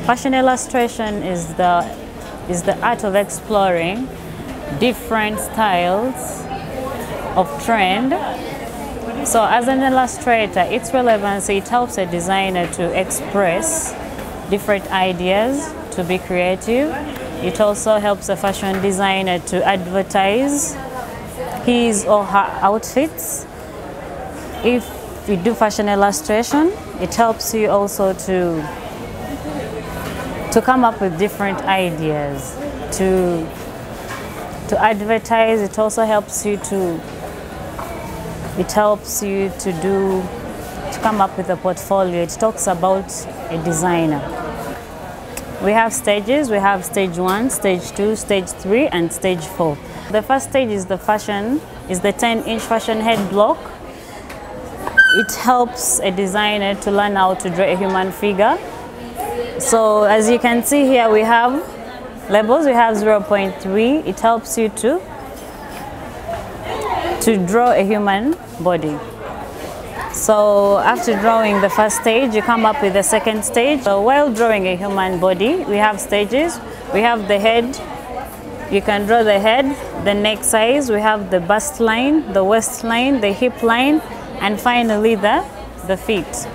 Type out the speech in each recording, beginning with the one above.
Fashion illustration is the art of exploring different styles of trend. So as an illustrator, its relevancy, it helps a designer to express different ideas, to be creative. It also helps a fashion designer to advertise his or her outfits. If you do fashion illustration, it helps you also to come up with different ideas, to advertise. It also helps you to come up with a portfolio. It talks about a designer. We have stages. We have stage 1, stage 2, stage 3, and stage 4. The first stage is the 10-inch fashion head block. It helps a designer to learn how to draw a human figure. So as you can see here, we have labels. We have 0.3. It helps you to draw a human body. So after drawing the first stage, you come up with the second stage. So while drawing a human body, we have stages. We have the head. You can draw the head, the neck size. We have the bust line, the waist line, the hip line, and finally the feet.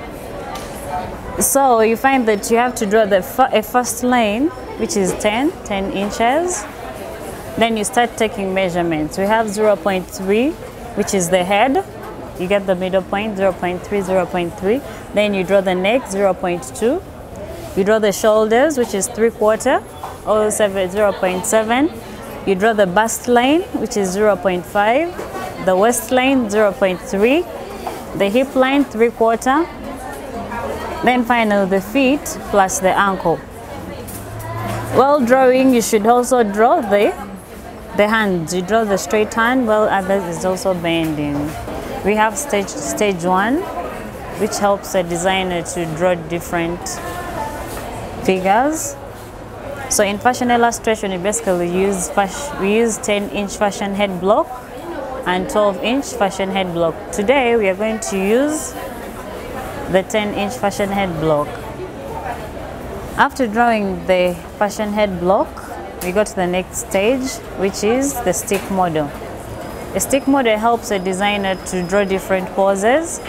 So you find that you have to draw a first line, which is 10 inches. Then you start taking measurements. We have 0.3, which is the head. You get the middle point, 0.3, 0.3. Then you draw the neck, 0.2. You draw the shoulders, which is 3/4, or 0.7. You draw the bust line, which is 0.5. The waist line, 0.3. The hip line, 3/4. Then finally the feet plus the ankle. While drawing, you should also draw the hands. You draw the straight hand while others is also bending. We have stage 1, which helps a designer to draw different figures. So in fashion illustration, we basically use 10-inch fashion head block and 12-inch fashion head block. Today we are going to use the 10-inch fashion head block. After drawing the fashion head block, we go to the next stage, which is the stick model. A stick model helps a designer to draw different poses,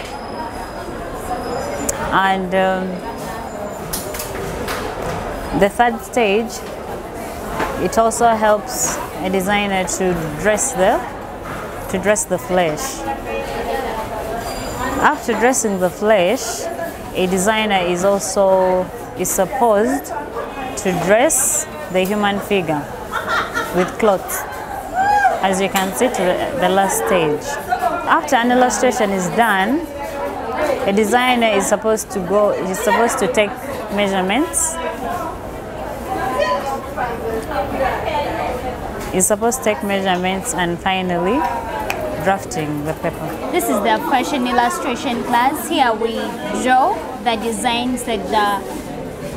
and the third stage, it also helps a designer to dress the flesh. After dressing the flesh, a designer is supposed to dress the human figure with cloth, as you can see to the last stage. After an illustration is done, a designer is supposed to take measurements. He's supposed to take measurements and finally drafting the paper. This is the fashion illustration class. Here we draw the designs that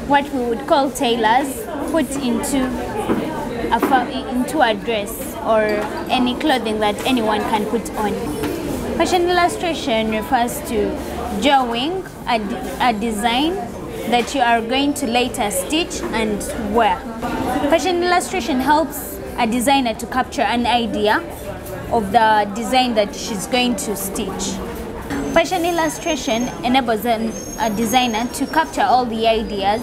what we would call tailors put into a dress or any clothing that anyone can put on. Fashion illustration refers to drawing a design that you are going to later stitch and wear. Fashion illustration helps a designer to capture an idea of the design that she's going to stitch. Fashion illustration enables a designer to capture all the ideas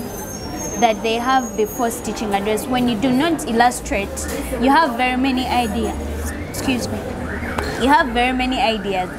that they have before stitching a dress. When you do not illustrate, you have very many ideas. You have very many ideas.